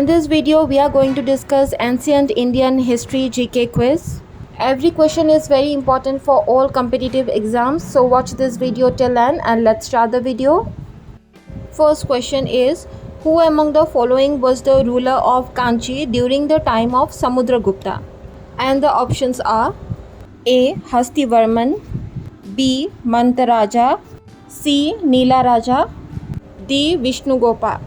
In this video, we are going to discuss ancient Indian history GK quiz. Every question is very important for all competitive exams, so watch this video till end and let's start the video. First question is, who among the following was the ruler of Kanchi during the time of Samudragupta? And the options are A. Hastivarman, B. Mantaraja, C. Neela Raja, D. Vishnugopa.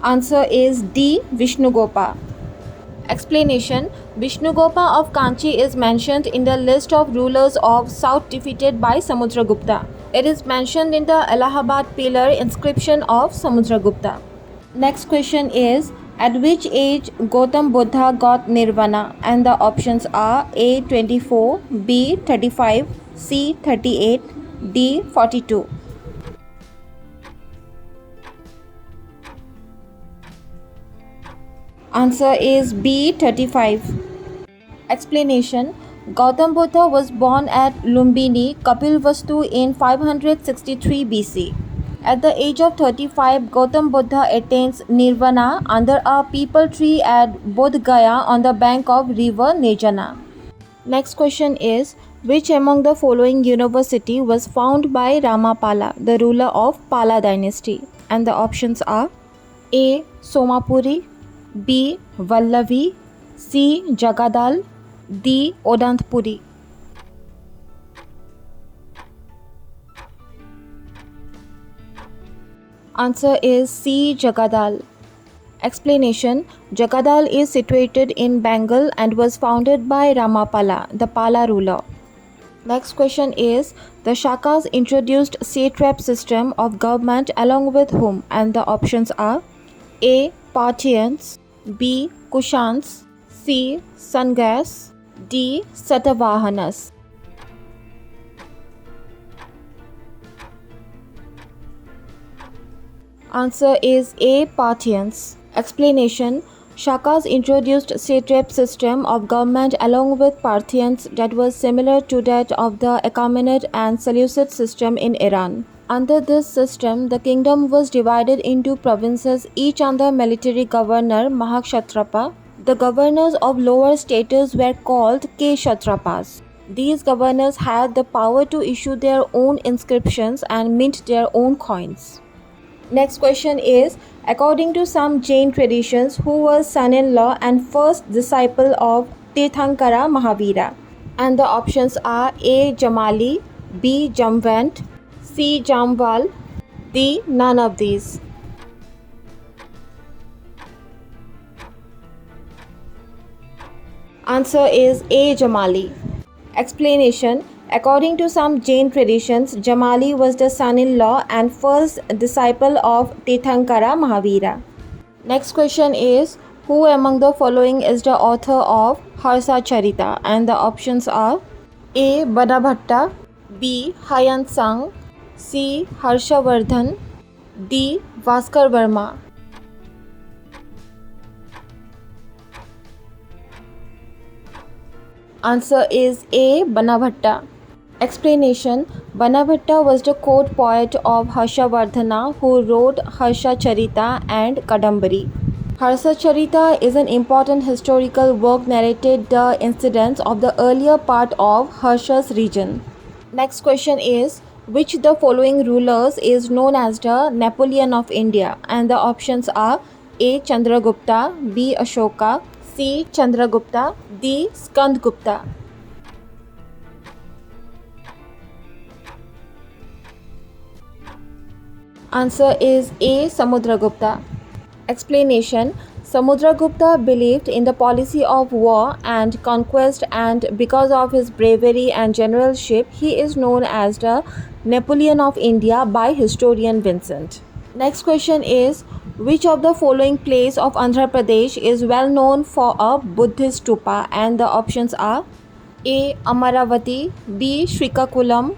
Answer is D. Vishnugopa. Explanation: Vishnugopa of Kanchi is mentioned in the list of rulers of South defeated by Samudragupta. It is mentioned in the Allahabad pillar inscription of Samudragupta. Next question is, at which age Gautam Buddha got nirvana? And the options are A. 24, B. 35, C. 38, D. 42. Answer is B. 35. Explanation: Gautam Buddha was born at Lumbini, Kapilvastu in 563 BC. At the age of 35, Gautam Buddha attains nirvana under a peepal tree at Bodh Gaya on the bank of river Nejana. Next question is, which among the following university was founded by Ramapala, the ruler of Pala dynasty? And the options are A. Somapuri, B. Vallavi, C. Jagadal, D. Odantpuri. Answer is C. Jagadal. Explanation: Jagadal is situated in Bengal and was founded by Ramapala, the Pala ruler. Next question is, the Shakas introduced satrap system of government along with whom? And the options are A. Parthians, B. Kushans, C. Sangas, D. Satavahanas. Answer is A. Parthians. Explanation: Shakas introduced satrap system of government along with Parthians that was similar to that of the Achaemenid and Seleucid system in Iran. Under this system, the kingdom was divided into provinces, each under military governor Mahakshatrapa. The governors of lower status were called Kshatrapas. These governors had the power to issue their own inscriptions and mint their own coins. Next question is, according to some Jain traditions, who was son-in-law and first disciple of Tirthankara Mahavira? And the options are A. Jamali, B. Jamvant, C. Jamwal, D. None of these. Answer is A. Jamali. Explanation: according to some Jain traditions, Jamali was the son-in-law and first disciple of Tirthankara Mahavira. Next question is, who among the following is the author of Harsa Charita? And the options are A. Banabhatta, B. Hayant Sang, C. Harshavardhan, D. Vaskar Verma. Answer is A. Banabhatta. Explanation: Banabhatta was the court poet of Harshavardhana who wrote Harsha Charita and Kadambari. Harsa Charita is an important historical work narrating the incidents of the earlier part of Harsha's region. Next question is, which the following rulers is known as the Napoleon of India? And the options are A. Chandragupta, B. Ashoka, C. Chandragupta, D. Skandgupta. Answer is A. Samudragupta. Explanation: Samudragupta believed in the policy of war and conquest, and because of his bravery and generalship, he is known as the Napoleon of India by historian Vincent. Next question is, which of the following place of Andhra Pradesh is well known for a Buddhist stupa? And the options are A. Amaravati, B. Srikakulam,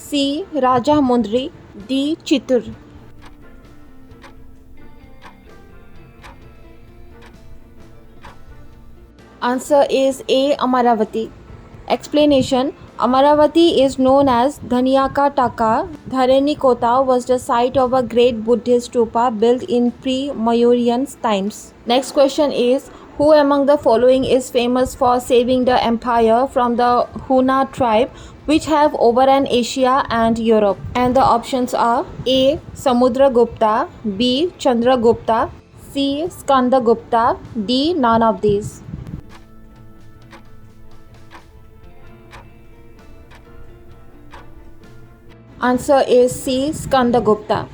C. Rajahmundry, D. Chittur. Answer is A. Amaravati. Explanation: Amaravati is known as Dhanyaka Taka. Dharenikota was the site of a great Buddhist stupa built in pre-Mauryan times. Next question is, who among the following is famous for saving the empire from the Huna tribe which have overrun Asia and Europe? And the options are A. Samudragupta, B. Chandragupta, C. Skandagupta, D. None of these. Answer is C. Skandagupta.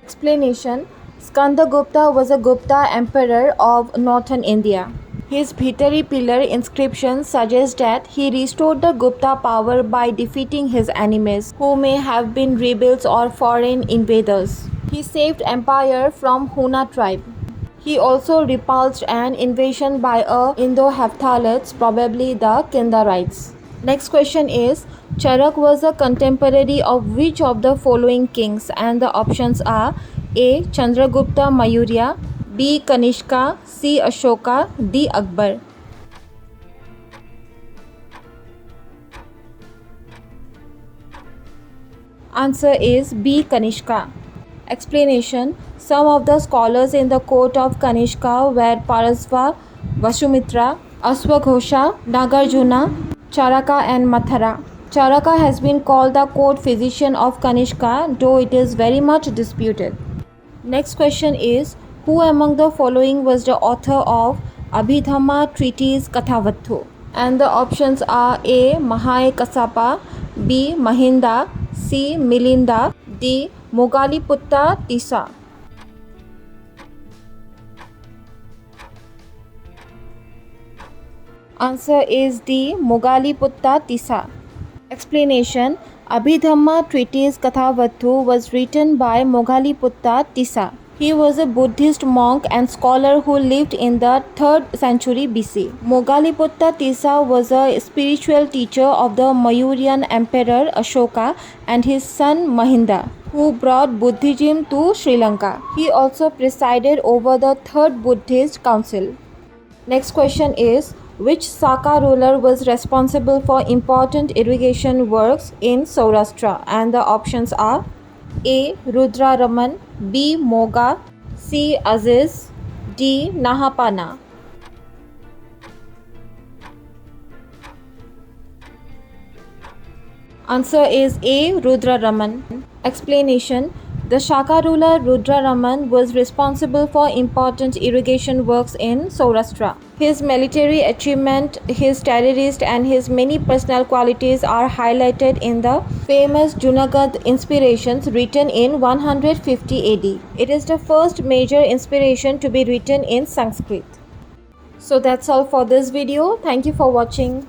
Explanation: Skandagupta was a Gupta emperor of northern India. His Bhitari pillar inscription suggests that he restored the Gupta power by defeating his enemies, who may have been rebels or foreign invaders. He saved empire from Huna tribe. He also repulsed an invasion by Indo-Hephthalites, probably the Kindarites. Next question is, Charak was a contemporary of which of the following kings? And the options are A. Chandragupta Maurya, B. Kanishka, C. Ashoka, D. Akbar. Answer is B. Kanishka. Explanation: some of the scholars in the court of Kanishka were Parasva, Vasumitra, Aswaghosha, Nagarjuna, Charaka and Mathara. Charaka has been called the court physician of Kanishka, though it is very much disputed. Next question is, who among the following was the author of Abhidhamma treatise Kathavattu? And the options are A. Mahai Kasapa, B. Mahinda, C. Milinda, D. Mogaliputta Tisa. Answer is D. Mogaliputta Tisa. Explanation: Abhidhamma treatise Kathavattu was written by Mogaliputta Tisa. He was a Buddhist monk and scholar who lived in the 3rd century BC. Mogaliputta Tisa was a spiritual teacher of the Mauryan emperor Ashoka and his son Mahinda, who brought Buddhism to Sri Lanka. He also presided over the 3rd Buddhist Council. Next question is, which Saka ruler was responsible for important irrigation works in Saurashtra? And the options are A. Rudra Raman, B. Moga, C. Aziz, D. Nahapana. Answer is A. Rudra Raman. Explanation: the Shaka ruler Rudra Raman was responsible for important irrigation works in Saurashtra. His military achievement, his terrorist and his many personal qualities are highlighted in the famous Junagadh inspirations written in 150 AD. It is the first major inspiration to be written in Sanskrit. So that's all for this video. Thank you for watching.